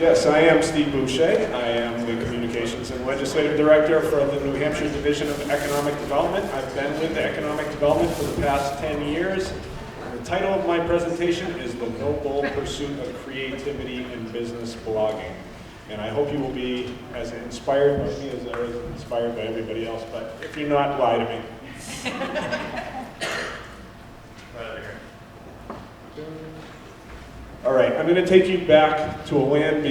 Yes, I am Steve Boucher. I am the Communications and Legislative Director for the New Hampshire Division of Economic Development. I've been with Economic Development for the past 10 years. The title of my presentation is The Noble Pursuit of Creativity in Business Blogging. And I hope you will be as inspired by me as I was inspired by everybody else, but if you're not, lie to me. Right over here. All right, I'm going to take you back to a land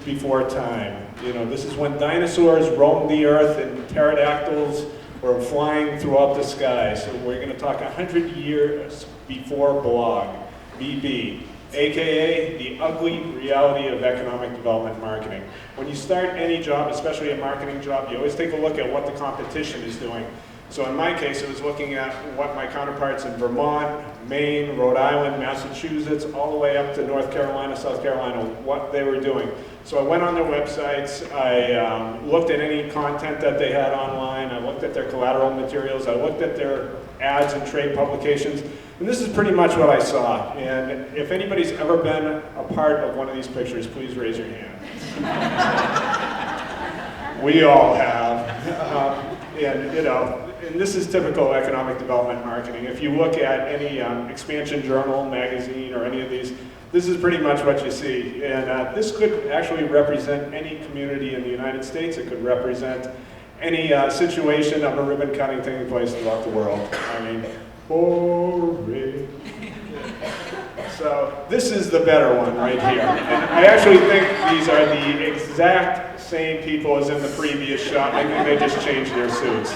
before time. You know, this is when dinosaurs roamed the earth and pterodactyls were flying throughout the sky. So we're going to talk 100 years before blog, BB, aka the ugly reality of economic development marketing. When you start any job, especially a marketing job, you always take a look at what the competition is doing. So in my case, it was looking at what my counterparts in Vermont, Maine, Rhode Island, Massachusetts, all the way up to North Carolina, South Carolina, what they were doing. So I went on their websites, I looked at any content that they had online, I looked at their collateral materials, I looked at their ads and trade publications, and this is pretty much what I saw. And if anybody's ever been a part of one of these pictures, please raise your hand. We all have. And you know, and this is typical economic development marketing. If you look at any expansion journal, magazine, or any of these, this is pretty much what you see. And this could actually represent any community in the United States. It could represent any situation of a ribbon cutting taking place throughout the world. I mean, boring. So this is the better one right here. And I actually think these are the exact same people as in the previous shot. I think they just changed their suits.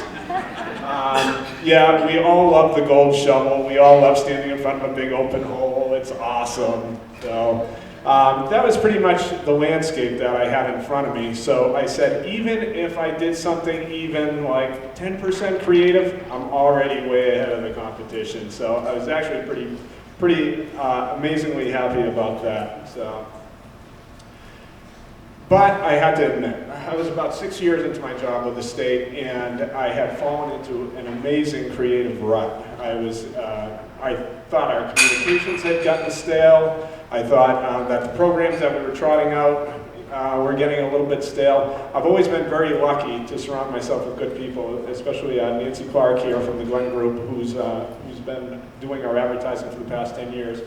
Yeah, we all love the gold shovel. We all love standing in front of a big open hole. It's awesome. So that was pretty much the landscape that I had in front of me. So I said, even if I did something even like 10% creative, I'm already way ahead of the competition. So I was actually pretty amazingly happy about that. So. But I had to admit, I was about 6 years into my job with the state, and I had fallen into an amazing creative rut. I thought our communications had gotten stale. I thought that the programs that we were trotting out were getting a little bit stale. I've always been very lucky to surround myself with good people, especially Nancy Clark here from the Glenn Group, who's been doing our advertising for the past 10 years.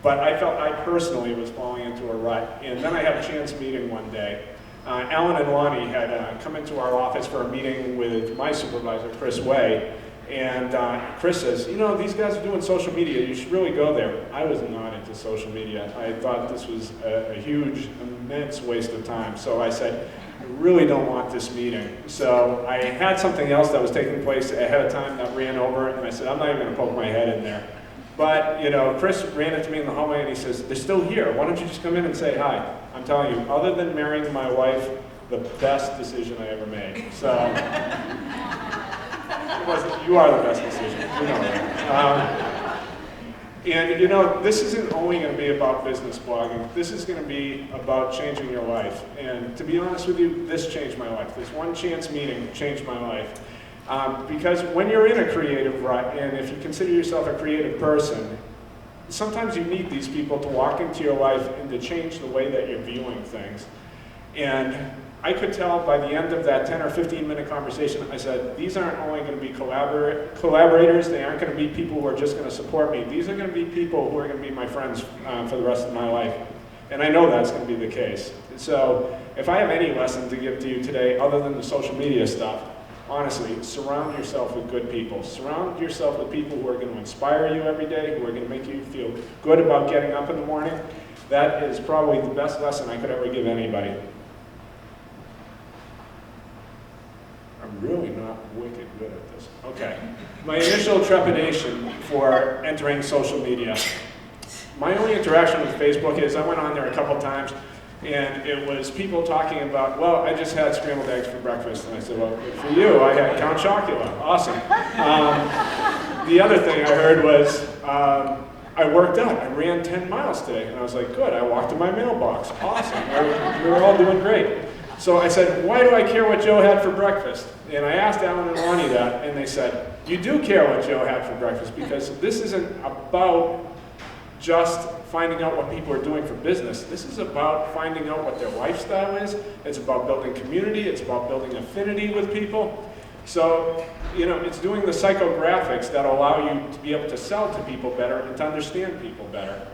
But I felt I personally was falling into a rut. And then I had a chance meeting one day. Allen and Lani had come into our office for a meeting with my supervisor, Chris Way. And Chris says, you know, these guys are doing social media. You should really go there. I was not into social media. I thought this was a huge, immense waste of time. So I said, I really don't want this meeting. So I had something else that was taking place ahead of time that ran over, and I said, I'm not even going to poke my head in there. But, you know, Chris ran into me in the hallway and he says, they're still here. Why don't you just come in and say hi? I'm telling you, other than marrying my wife, the best decision I ever made. So, you are the best decision. You know that. And, you know, this isn't only going to be about business blogging. This is going to be about changing your life. And to be honest with you, this changed my life. This one chance meeting changed my life. Because when you're in a creative rut, and if you consider yourself a creative person, sometimes you need these people to walk into your life and to change the way that you're viewing things. And I could tell by the end of that 10 or 15 minute conversation, I said, these aren't only going to be collaborators, they aren't going to be people who are just going to support me. These are going to be people who are going to be my friends for the rest of my life. And I know that's going to be the case. So if I have any lesson to give to you today, other than the social media stuff, honestly, surround yourself with good people. Surround yourself with people who are going to inspire you every day, who are going to make you feel good about getting up in the morning. That is probably the best lesson I could ever give anybody. I'm really not wicked good at this. Okay. My initial trepidation for entering social media. My only interaction with Facebook is I went on there a couple times, and it was people talking about, well, I just had scrambled eggs for breakfast. And I said, well, good for you. I had Count Chocula. Awesome. The other thing I heard was, I worked out. I ran 10 miles today. And I was like, good. I walked to my mailbox. Awesome. We were all doing great. So I said, why do I care what Joe had for breakfast? And I asked Allen and Lani that, and they said, you do care what Joe had for breakfast, because this isn't about just finding out what people are doing for business. This is about finding out what their lifestyle is. It's about building community. It's about building affinity with people. So, it's doing the psychographics that allow you to be able to sell to people better and to understand people better.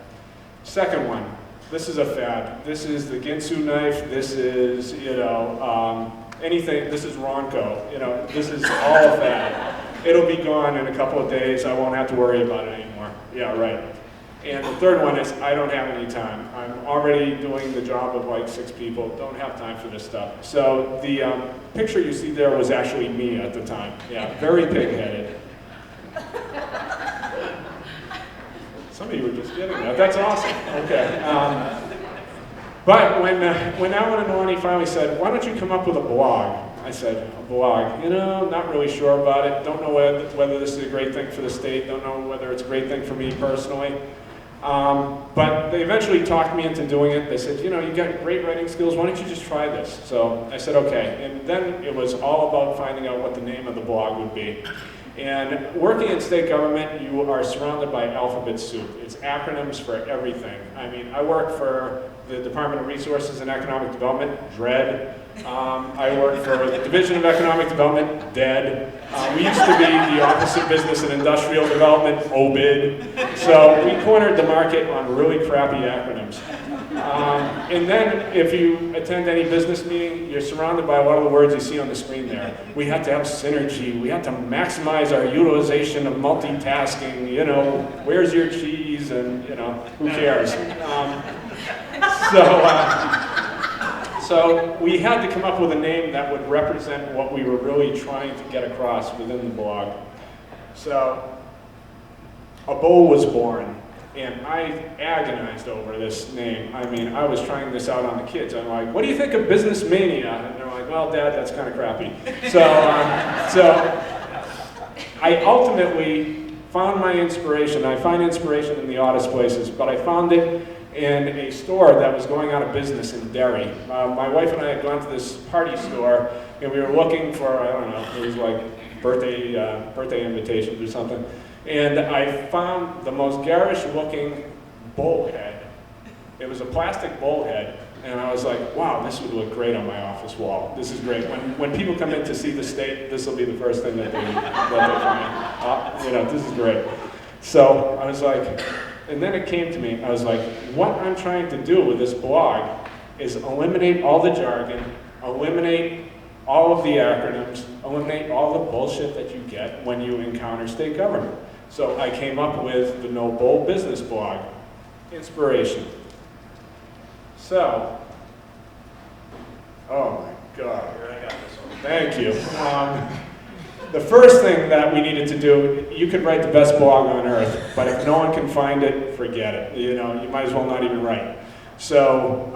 Second one, this is a fad. This is the Ginsu knife. This is, anything. This is Ronco. This is all fad. It'll be gone in a couple of days. I won't have to worry about it anymore. Yeah, right. And the third one is, I don't have any time. I'm already doing the job of like 6 people. Don't have time for this stuff. So the picture you see there was actually me at the time. Yeah, very pig-headed. Some of you were just getting that. That's awesome. Okay. But when Allen and Lani finally said, why don't you come up with a blog? I said, a blog, not really sure about it. Don't know whether this is a great thing for the state. Don't know whether it's a great thing for me personally. But they eventually talked me into doing it. They said, you got great writing skills. Why don't you just try this? So I said, okay. And then it was all about finding out what the name of the blog would be. And working in state government, you are surrounded by alphabet soup. It's acronyms for everything. I mean, I work for the Department of Resources and Economic Development, DREAD. I work for the Division of Economic Development, DEAD. We used to be the Office of Business and Industrial Development, OBID. So we cornered the market on really crappy acronyms. And then if you attend any business meeting, you're surrounded by a lot of the words you see on the screen there. We have to have synergy. We have to maximize our utilization of multitasking. Where's your cheese? And, who cares? So we had to come up with a name that would represent what we were really trying to get across within the blog. So a bowl was born, and I agonized over this name. I mean, I was trying this out on the kids. I'm like, what do you think of Business Mania? And they're like, well, Dad, that's kind of crappy. So I ultimately found my inspiration. I find inspiration in the oddest places, but I found it in a store that was going out of business in Derry. My wife and I had gone to this party store, and we were looking for, I don't know, it was like birthday invitations or something. And I found the most garish-looking bullhead. It was a plastic bullhead, and I was like, wow, this would look great on my office wall. This is great. When people come in to see the state, this will be the first thing that they find. This is great. So I was like, and then it came to me, I was like, what I'm trying to do with this blog is eliminate all the jargon, eliminate all of the acronyms, eliminate all the bullshit that you get when you encounter state government. So I came up with the No Bull Business blog. Inspiration. So, oh my God. Here, I got this one. Thank you. The first thing that we needed to do, you could write the best blog on earth, but if no one can find it, forget it. You might as well not even write. So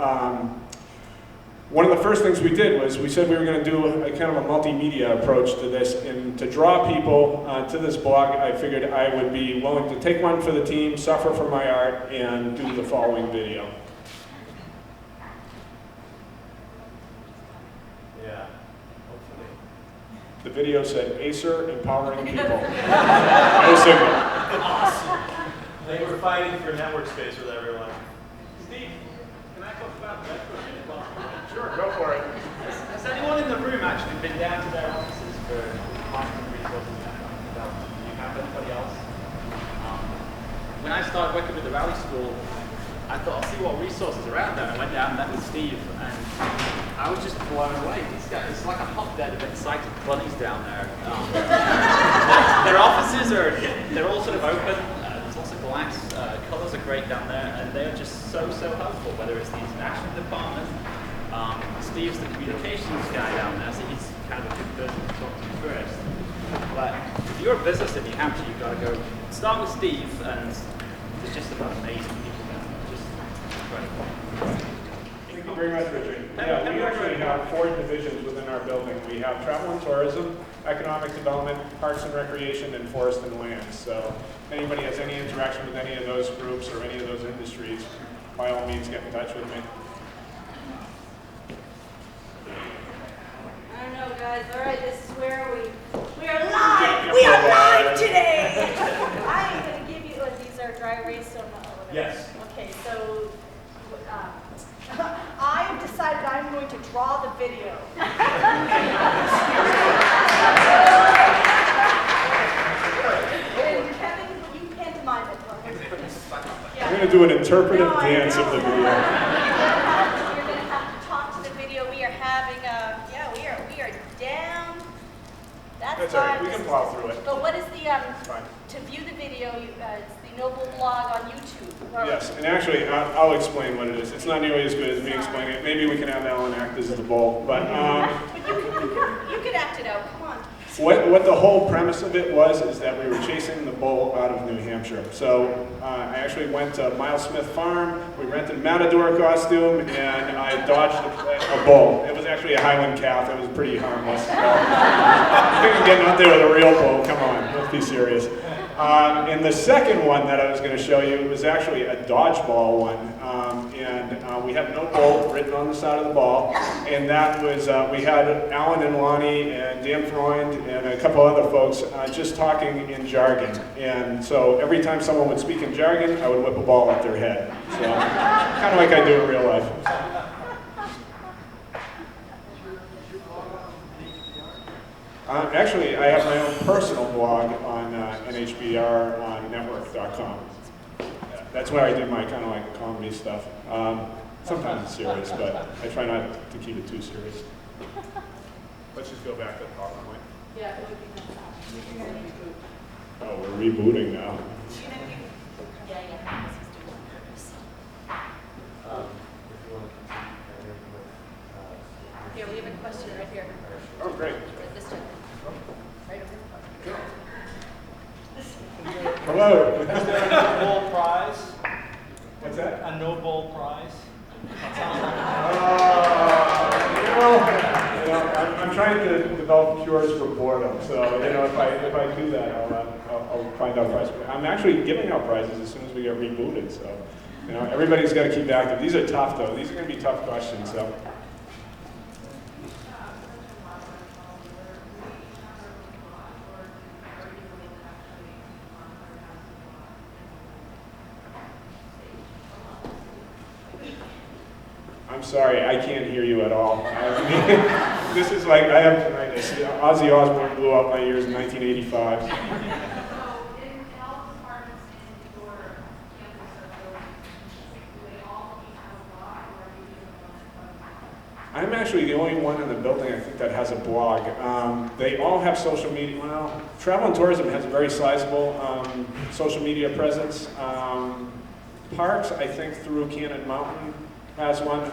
one of the first things we did was we said we were going to do a kind of a multimedia approach to this, and to draw people to this blog, I figured I would be willing to take one for the team, suffer for my art, and do the following video. The video said, Acer empowering people. No signal. Awesome. They were fighting for network space with everyone. Steve, can I talk about that for a minute? Sure, go for it. Has anyone in the room actually been down to their offices for marketing resources and economic development? Do you have anybody else? When I started working with the Rally School, I thought, I'll see what resources are out there. I went down and met with Steve, and I was just blown away. It's like a hotbed of excited bunnies down there. Their offices they're all sort of open. There's lots of glass. Colors are great down there, and they're just so helpful. Whether it's the international department, Steve's the communications guy down there, so he's kind of a good person to talk to first. But if you're a business in New Hampshire, you've got to go start with Steve, and there's just about amazing people down there. Just incredible. Thank you very much, Richard. Yeah, we actually have 4 divisions within our building. We have travel and tourism, economic development, parks and recreation, and forest and land. So if anybody has any interaction with any of those groups or any of those industries, by all means, get in touch with me. I don't know, guys. All right, this is where we are live. We are live today. I am going to give you, these are dry erase, so no. Yeah. do an interpretive No, I dance of know. the video. You're gonna have to talk to the video. We are having a, yeah, we are down. That's all right, we can plow through it. But what is the, Fine. to view the video, it's the Noble blog on YouTube. Or- Yes, and actually, I'll explain what it is. It's not nearly as good as me explaining it. Maybe we can have Alan act as the bull, but But you could act it out, come on. what the whole premise of it was is that we were chasing the bull out of New Hampshire. So I actually went to Miles Smith Farm, we rented a matador costume, and I dodged a bull. It was actually a Highland calf, it was pretty harmless. I think I'm getting out there with a real bull, come on, let's be serious. And the second one that I was going to show you was actually a dodgeball one, and we have no bull written on the side of the ball, and that was, we had Alan and Lani and Dan Freund and a couple other folks just talking in jargon, and so every time someone would speak in jargon, I would whip a ball at their head, so kind of like I do in real life. Actually, I have my own personal blog on nhbr.network.com. That's where I do my kind of like comedy stuff. Sometimes it's serious, but I try not to keep it too serious. Let's just go back to the PowerPoint. Yeah, it would be fantastic. Oh, we're rebooting now. Yeah, yeah. Here, we have a question right here. Oh, great. Right, this time. Right over here. Hello. Is there a Nobel Prize? What's that? A Nobel Prize? I'm trying to develop cures for boredom. So, if I do that, I'll find out prizes. I'm actually giving out prizes as soon as we get rebooted. So, everybody's got to keep active. These are tough, though. These are going to be tough questions. So. I'm sorry, I can't hear you at all. I mean, this is like, I have tinnitus. Ozzy Osbourne blew out my ears in 1985. So, in all departments in your campus or building, do they all each have a blog, or are you the one that I'm actually the only one in the building, I think, that has a blog. They all have social media. Well, Travel and Tourism has a very sizable social media presence. Parks, I think, through Cannon Mountain has one.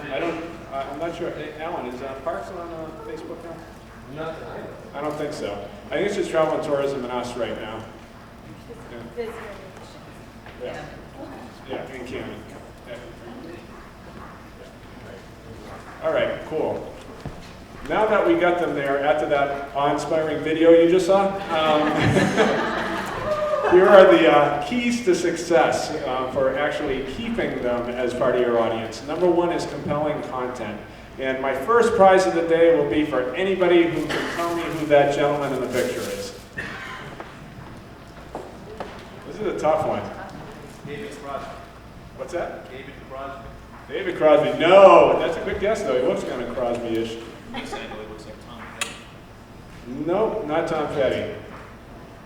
I'm not sure. Hey, Alan, is Parks on Facebook now? Not I don't think so. I think it's just Travel and Tourism and us right now. Yeah. Yeah, in Cannon. Yeah. All right, cool. Now that we got them there, after that awe-inspiring video you just saw, here are the keys to success for actually keeping them as part of your audience. Number one is compelling content. And my first prize of the day will be for anybody who can tell me who that gentleman in the picture is. This is a tough one. David Crosby. What's that? David Crosby. David Crosby. No, that's a good guess though. He looks kind of Crosby-ish. Looks like Tom Petty. Nope, not Tom Petty.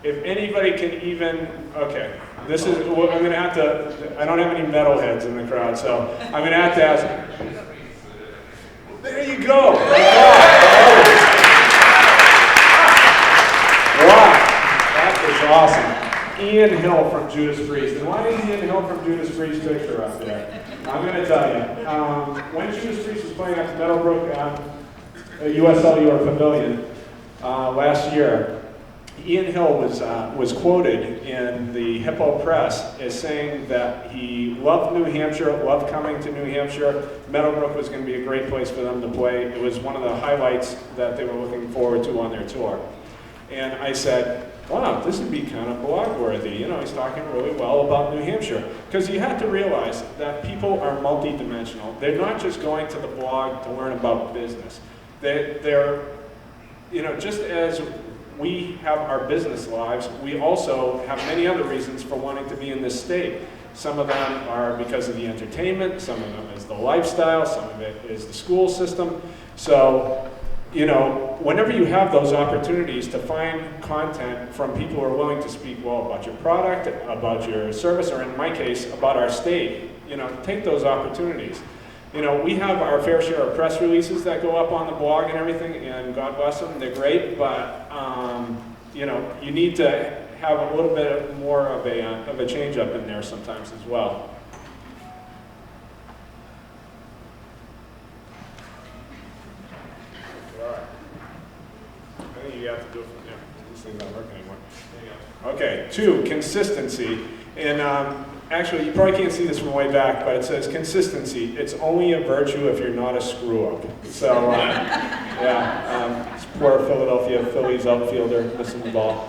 If anybody can even, okay, this is, well, I'm going to have to, I don't have any metalheads in the crowd, so I'm going to have to ask. There you go. Wow, that is awesome. Ian Hill from Judas Priest. And why is Ian Hill from Judas Priest picture up there? I'm going to tell you. When Judas Priest was playing at the Meadowbrook US Cellular Pavilion last year, Ian Hill was quoted in the Hippo Press as saying that he loved New Hampshire, loved coming to New Hampshire. Meadowbrook was going to be a great place for them to play. It was one of the highlights that they were looking forward to on their tour. And I said, wow, this would be kind of blog-worthy. You know, he's talking really well about New Hampshire. Because you have to realize that people are multidimensional. They're not just going to the blog to learn about business. They're you know, just as we have our business lives, we also have many other reasons for wanting to be in this state. Some of them are because of the entertainment, some of them is the lifestyle, some of it is the school system. So you know, whenever you have those opportunities to find content from people who are willing to speak well about your product, about your service, or in my case, about our state, you know, take those opportunities. You know, we have our fair share of press releases that go up on the blog and everything, and God bless them, they're great, but, you know, you need to have a little bit more of a change up in there sometimes as well. I think you have to do it from there. This thing's not working anymore. There you go. Okay, 2, consistency. And actually, you probably can't see this from way back, but it says consistency. It's only a virtue if you're not a screw-up. So, yeah, it's poor Philadelphia Phillies outfielder missing the ball.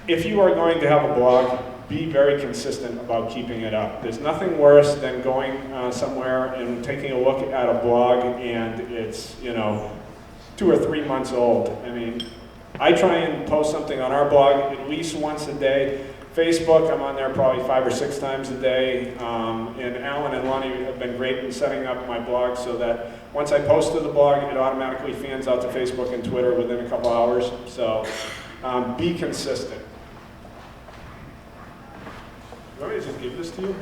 If you are going to have a blog, be very consistent about keeping it up. There's nothing worse than going somewhere and taking a look at a blog and it's, you know, 2 or 3 months old. I mean, I try and post something on our blog at least once a day. Facebook, I'm on there probably 5 or 6 times a day. And Alan and Lani have been great in setting up my blog so that once I post to the blog, it automatically fans out to Facebook and Twitter within a couple hours. So be consistent. You want me to just give this to you?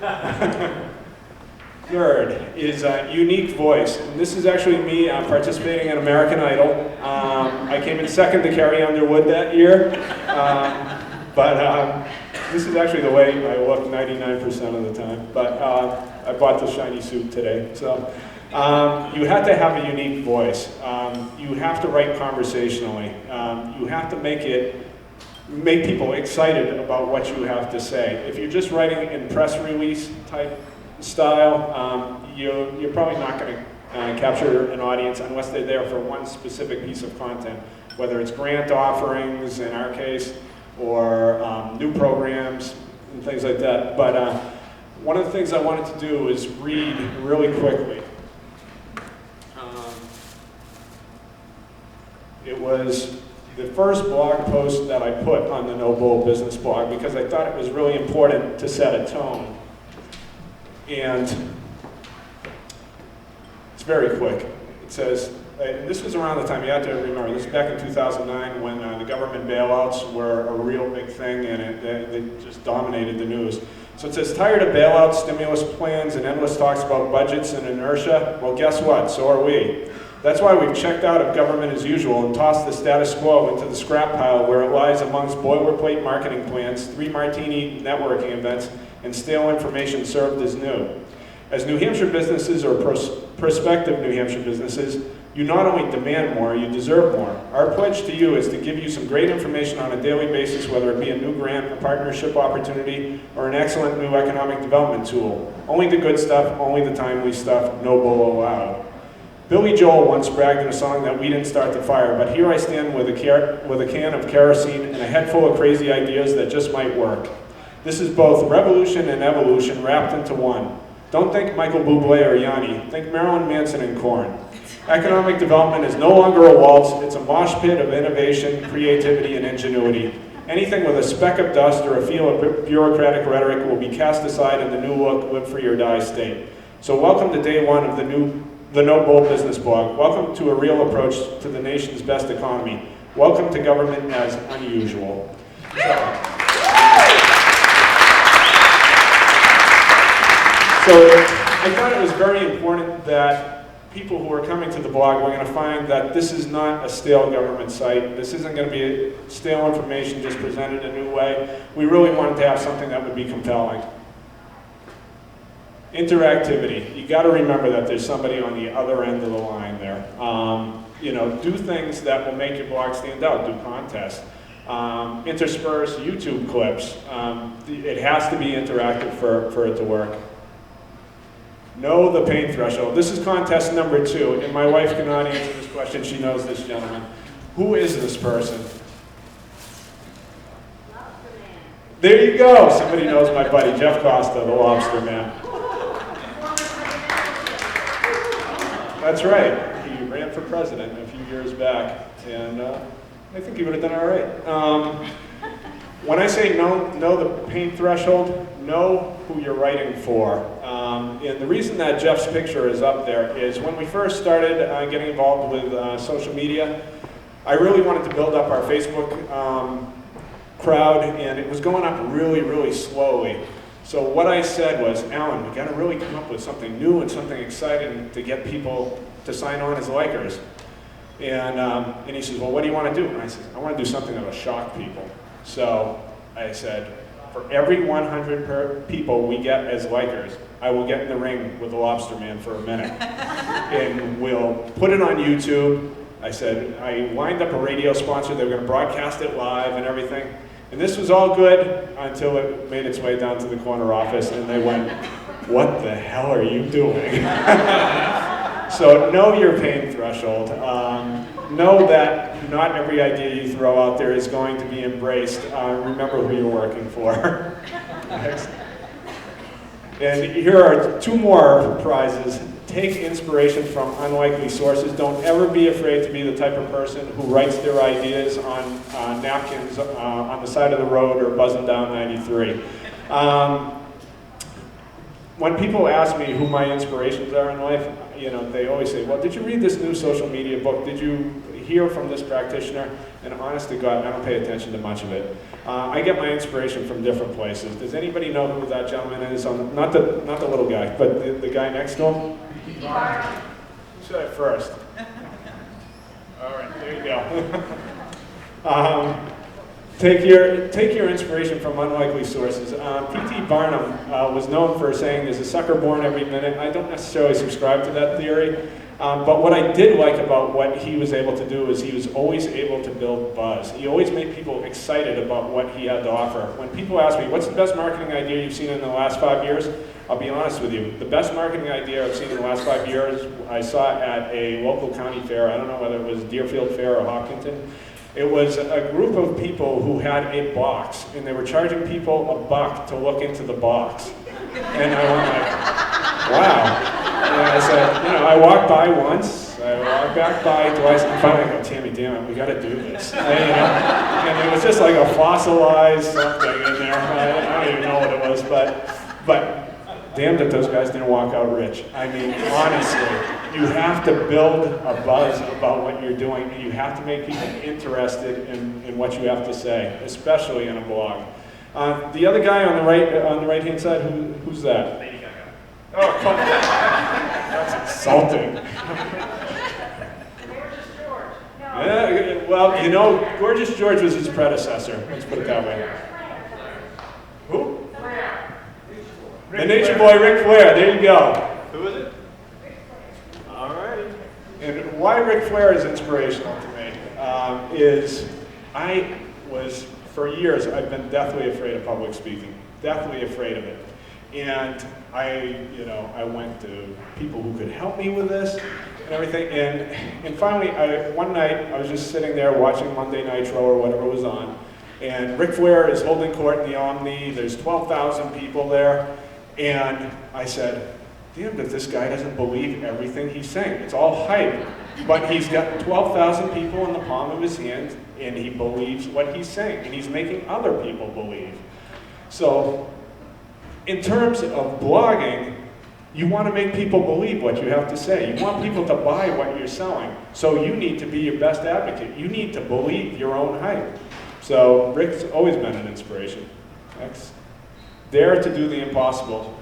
Third is unique voice. And this is actually me participating in American Idol. I came in second to Carrie Underwood that year. But this is actually the way I look 99% of the time. But I bought the shiny suit today. So you have to have a unique voice. You have to write conversationally. You have to make people excited about what you have to say. If you're just writing in press release type style, you're probably not going to capture an audience unless they're there for one specific piece of content, whether it's grant offerings in our case, or new programs and things like that. But one of the things I wanted to do is read really quickly. It was the first blog post that I put on the No Bull Business blog because I thought it was really important to set a tone. And it's very quick. It says, and this was around the time, you have to remember, this was back in 2009 when the government bailouts were a real big thing and they just dominated the news. So it says, tired of bailouts, stimulus plans, and endless talks about budgets and inertia? Well, guess what? So are we. That's why we've checked out of government as usual and tossed the status quo into the scrap pile where it lies amongst boilerplate marketing plans, 3 martini networking events, and stale information served as new. As New Hampshire businesses or prospective New Hampshire businesses, you not only demand more, you deserve more. Our pledge to you is to give you some great information on a daily basis, whether it be a new grant, a partnership opportunity, or an excellent new economic development tool. Only the good stuff, only the timely stuff, no bull allowed. Billy Joel once bragged in a song that we didn't start the fire, but here I stand with a can of kerosene and a head full of crazy ideas that just might work. This is both revolution and evolution wrapped into one. Don't think Michael Bublé or Yanni, think Marilyn Manson and Korn. Economic development is no longer a waltz, it's a mosh pit of innovation, creativity, and ingenuity. Anything with a speck of dust or a feel of bureaucratic rhetoric will be cast aside in the new look, live free or die state. So welcome to day 1 of the No Bull Business blog. Welcome to a real approach to the nation's best economy. Welcome to government as unusual. So I thought it was very important that people who are coming to the blog, we're going to find that this is not a stale government site. This isn't going to be stale information just presented a new way. We really wanted to have something that would be compelling. Interactivity. You got to remember that there's somebody on the other end of the line there. You know, do things that will make your blog stand out. Do contests. Intersperse YouTube clips. It has to be interactive for it to work. Know the pain threshold. This is contest number 2, and my wife cannot answer this question. She knows this gentleman. Who is this person? Lobster Man. There you go. Somebody knows my buddy, Jeff Costa, the Lobster Man. That's right. He ran for president a few years back, and I think he would have done all right. When I say know the pain threshold, know who you're writing for. And the reason that Jeff's picture is up there is when we first started getting involved with social media, I really wanted to build up our Facebook crowd, and it was going up really, really slowly. So what I said was, Alan, we got to really come up with something new and something exciting to get people to sign on as likers. And he says, well, what do you want to do? And I said, I want to do something that will shock people. So I said, for every 100 people we get as likers, I will get in the ring with the Lobster Man for a minute. And we'll put it on YouTube. I said, I lined up a radio sponsor. They were going to broadcast it live and everything. And this was all good until it made its way down to the corner office, and they went, what the hell are you doing? So know your pain threshold. Know that not every idea you throw out there is going to be embraced. Remember who you're working for. Next. And here are 2 more prizes. Take inspiration from unlikely sources. Don't ever be afraid to be the type of person who writes their ideas on napkins on the side of the road or buzzing down 93. When people ask me who my inspirations are in life, they always say, well, did you read this new social media book? Did you hear from this practitioner? And honest to God, I don't pay attention to much of it. I get my inspiration from different places. Does anybody know who that gentleman is? Not the little guy, but the guy next to him? You said it first. All right, there you go. Take your inspiration from unlikely sources. P.T. Barnum was known for saying there's a sucker born every minute. I don't necessarily subscribe to that theory, but what I did like about what he was able to do is he was always able to build buzz. He always made people excited about what he had to offer. When people ask me, what's the best marketing idea you've seen in the last 5 years? I'll be honest with you. The best marketing idea I've seen in the last 5 years, I saw at a local county fair. I don't know whether it was Deerfield Fair or Hopkinton. It was a group of people who had a box, and they were charging people $1 to look into the box. And I went like, wow. And I said, I walked by once, I walked back by twice, and finally I go, Tammy, damn it, we got to do this. And it was just like a fossilized something in there. I don't even know what it was, but damned if those guys didn't walk out rich. I mean, honestly. You have to build a buzz about what you're doing, and you have to make people interested in what you have to say, especially in a blog. The other guy on the right-hand side, who's that? Lady Gaga. Oh, come on. That's insulting. Gorgeous George. No. Yeah, well, Gorgeous George was his predecessor. Let's put it that way. Who? The Nature Boy, Ric Flair. There you go. Who is it? And why Ric Flair is inspirational to me is I was, for years, I've been deathly afraid of public speaking, deathly afraid of it. And I went to people who could help me with this and everything. And finally, one night, I was just sitting there watching Monday Nitro or whatever was on. And Ric Flair is holding court in the Omni. There's 12,000 people there. And I said, damn, if this guy doesn't believe everything he's saying. It's all hype, but he's got 12,000 people in the palm of his hand, and he believes what he's saying, and he's making other people believe. So, in terms of blogging, you want to make people believe what you have to say. You want people to buy what you're selling. So you need to be your best advocate. You need to believe your own hype. So Rick's always been an inspiration. Next. Dare to do the impossible.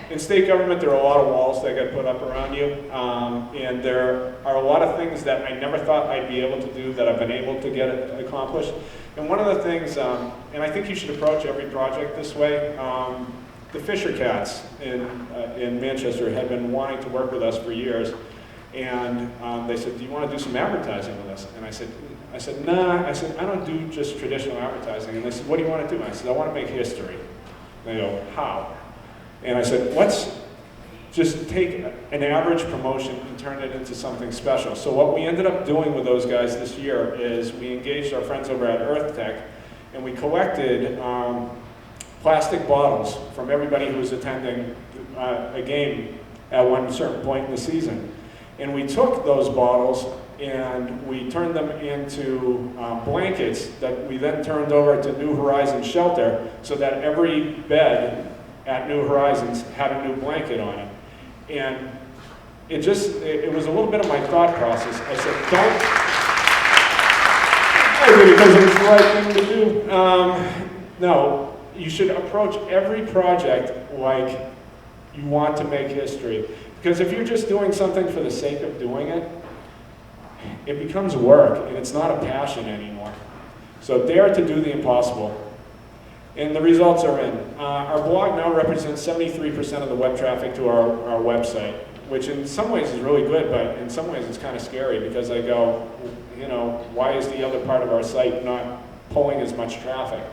In state government, there are a lot of walls that get put up around you, and there are a lot of things that I never thought I'd be able to do that I've been able to get accomplished. And one of the things, and I think you should approach every project this way, the Fisher Cats in Manchester had been wanting to work with us for years, and they said, do you want to do some advertising with us? And I said, nah, I don't do just traditional advertising. And they said, what do you want to do? And I said, I want to make history. They go, how? And I said, let's just take an average promotion and turn it into something special. So what we ended up doing with those guys this year is we engaged our friends over at Earth Tech, and we collected plastic bottles from everybody who was attending a game at one certain point in the season. And we took those bottles and we turned them into blankets that we then turned over to New Horizons Shelter, so that every bed at New Horizons had a new blanket on it. And it was a little bit of my thought process. I said, I did it because it was the right thing to do. No, you should approach every project like you want to make history. Because if you're just doing something for the sake of doing it, it becomes work and it's not a passion anymore. So dare to do the impossible. And the results are in. Our blog now represents 73% of the web traffic to our website, which in some ways is really good, but in some ways it's kind of scary because I go, you know, why is the other part of our site not pulling as much traffic?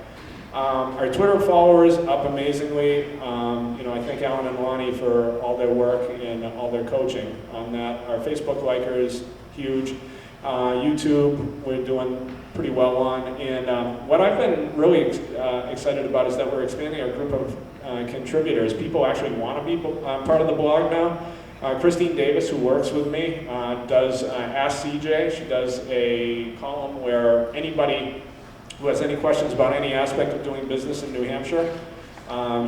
Our Twitter followers up amazingly. You know, I thank Allen and Lani for all their work and all their coaching on that. Our Facebook likers, huge. YouTube, we're doing pretty well on. And what I've been really excited about is that we're expanding our group of contributors. People actually want to be part of the blog now. Christine Davis, who works with me, does Ask CJ. She does a column where anybody who has any questions about any aspect of doing business in New Hampshire,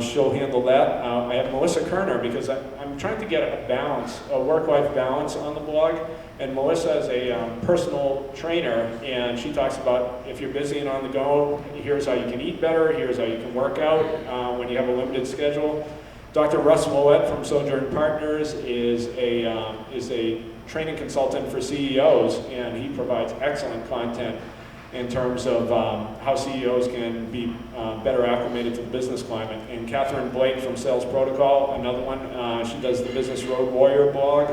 she'll handle that. I have Melissa Kerner because I'm trying to get a balance, a work-life balance on the blog. And Melissa is a personal trainer, and she talks about if you're busy and on the go, here's how you can eat better, here's how you can work out when you have a limited schedule. Dr. Russ Willett from Sojourn Partners is a training consultant for CEOs, and he provides excellent content in terms of how CEOs can be better acclimated to the business climate. And Catherine Blake from Sales Protocol, another one, she does the Business Road Warrior blog,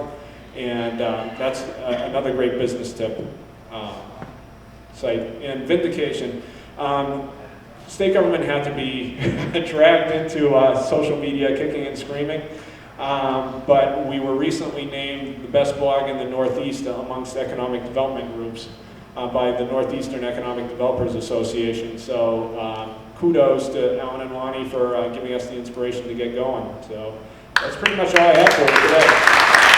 and that's another great business tip site. And Vindication. State government had to be dragged into social media kicking and screaming, but we were recently named the best blog in the Northeast amongst economic development groups by the Northeastern Economic Developers Association. So kudos to Allen and Lani for giving us the inspiration to get going. So that's pretty much all I have for you today.